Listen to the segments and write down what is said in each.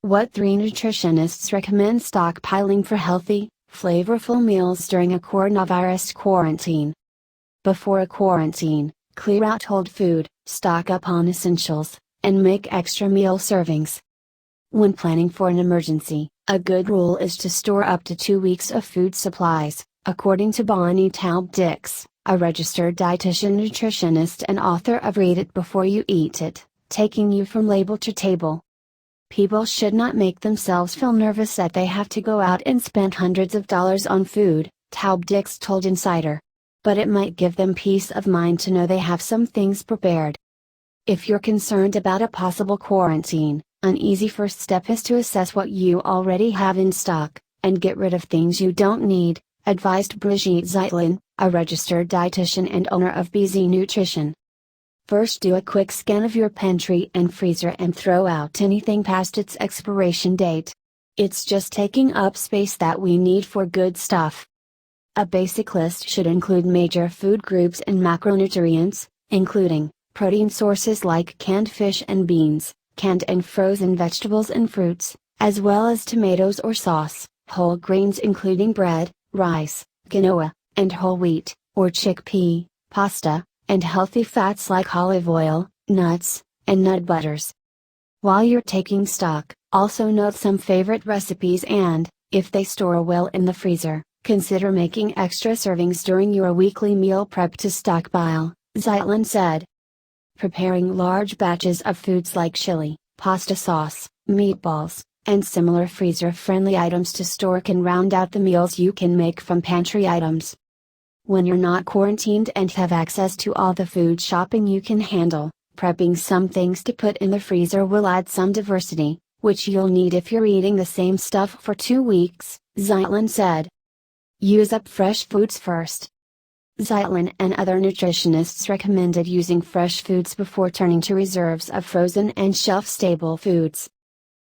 What 3 nutritionists recommend stockpiling for healthy, flavorful meals during a coronavirus quarantine? Before a quarantine, clear out old food, stock up on essentials, and make extra meal servings. When planning for an emergency, a good rule is to store up to 2 weeks of food supplies, according to Bonnie Taub-Dix, a registered dietitian-nutritionist and author of Read It Before You Eat It, Taking You from Label to Table. People should not make themselves feel nervous that they have to go out and spend hundreds of dollars on food, Taub-Dix told Insider. But it might give them peace of mind to know they have some things prepared. If you're concerned about a possible quarantine, an easy first step is to assess what you already have in stock, and get rid of things you don't need, advised Brigitte Zeitlin, a registered dietitian and owner of BZ Nutrition. First, do a quick scan of your pantry and freezer and throw out anything past its expiration date. It's just taking up space that we need for good stuff. A basic list should include major food groups and macronutrients, including protein sources like canned fish and beans, canned and frozen vegetables and fruits, as well as tomatoes or sauce, whole grains including bread, rice, quinoa, and whole wheat, or chickpea, pasta, and healthy fats like olive oil, nuts, and nut butters. While you're taking stock, also note some favorite recipes and, if they store well in the freezer, consider making extra servings during your weekly meal prep to stockpile, Zeitlin said. Preparing large batches of foods like chili, pasta sauce, meatballs, and similar freezer-friendly items to store can round out the meals you can make from pantry items. When you're not quarantined and have access to all the food shopping you can handle, prepping some things to put in the freezer will add some diversity, which you'll need if you're eating the same stuff for 2 weeks, Zeitlin said. Use up fresh foods first. Zeitlin and other nutritionists recommended using fresh foods before turning to reserves of frozen and shelf-stable foods.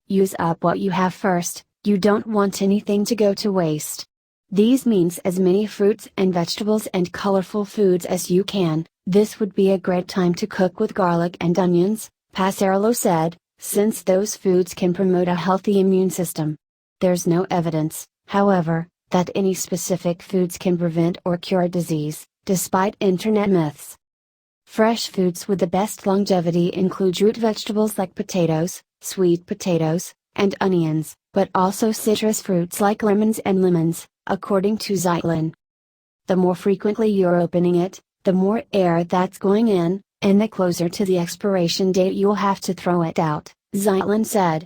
Use up what you have first, you don't want anything to go to waste. These means as many fruits and vegetables and colorful foods as you can. This would be a great time to cook with garlic and onions, Passarello said, since those foods can promote a healthy immune system. There's no evidence, however, that any specific foods can prevent or cure disease, despite internet myths. Fresh foods with the best longevity include root vegetables like potatoes, sweet potatoes, and onions, but also citrus fruits like lemons and lemons, according to Zeitlin. The more frequently you're opening it, the more air that's going in, and the closer to the expiration date you'll have to throw it out, Zeitlin said.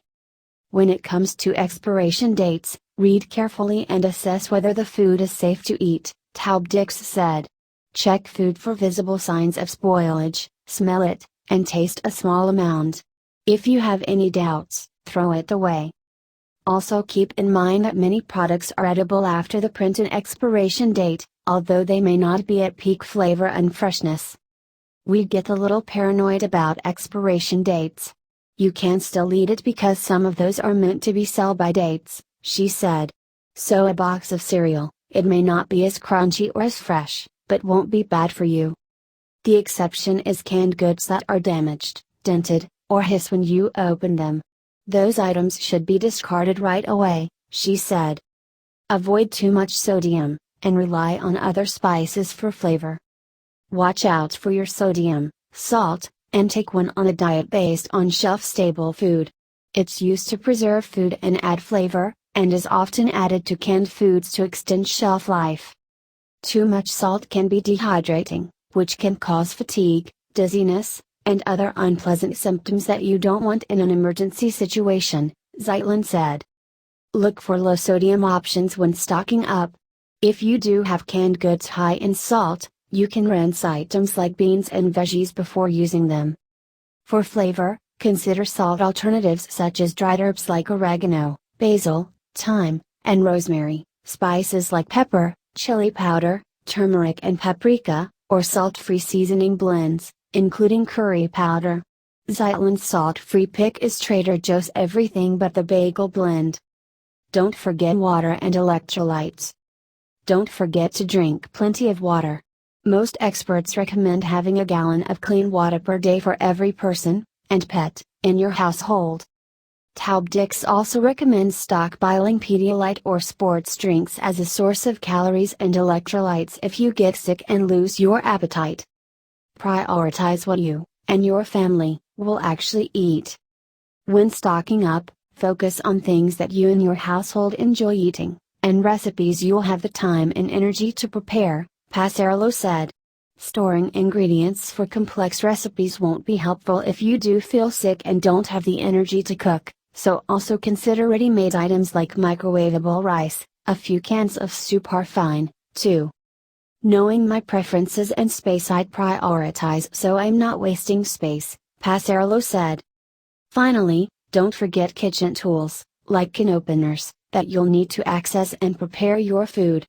When it comes to expiration dates, read carefully and assess whether the food is safe to eat, Taub-Dix said. Check food for visible signs of spoilage, smell it, and taste a small amount. If you have any doubts, throw it away. Also keep in mind that many products are edible after the printed expiration date, although they may not be at peak flavor and freshness. We get a little paranoid about expiration dates. You can still eat it because some of those are meant to be sell-by dates, she said. So a box of cereal, it may not be as crunchy or as fresh, but won't be bad for you. The exception is canned goods that are damaged, dented, or hiss when you open them. Those items should be discarded right away, she said. Avoid too much sodium, and rely on other spices for flavor. Watch out for your sodium, salt, and take one on a diet based on shelf-stable food. It's used to preserve food and add flavor, and is often added to canned foods to extend shelf life. Too much salt can be dehydrating, which can cause fatigue, dizziness, and other unpleasant symptoms that you don't want in an emergency situation, Zeitlin said. Look for low-sodium options when stocking up. If you do have canned goods high in salt, you can rinse items like beans and veggies before using them. For flavor, consider salt alternatives such as dried herbs like oregano, basil, thyme, and rosemary, spices like pepper, chili powder, turmeric and paprika, or salt-free seasoning blends, including curry powder. Zeitlin's salt-free pick is Trader Joe's everything but the bagel blend. Don't forget water and electrolytes. Don't forget to drink plenty of water. Most experts recommend having a gallon of clean water per day for every person and pet in your household. Taub-Dix also recommends stockpiling Pedialyte or sports drinks as a source of calories and electrolytes if you get sick and lose your appetite. Prioritize what you, and your family, will actually eat. When stocking up, focus on things that you and your household enjoy eating, and recipes you'll have the time and energy to prepare, Passarello said. Storing ingredients for complex recipes won't be helpful if you do feel sick and don't have the energy to cook, so also consider ready-made items like microwavable rice. A few cans of soup are fine, too. Knowing my preferences and space, I'd prioritize so I'm not wasting space, Passarello said. Finally, don't forget kitchen tools, like can openers, that you'll need to access and prepare your food.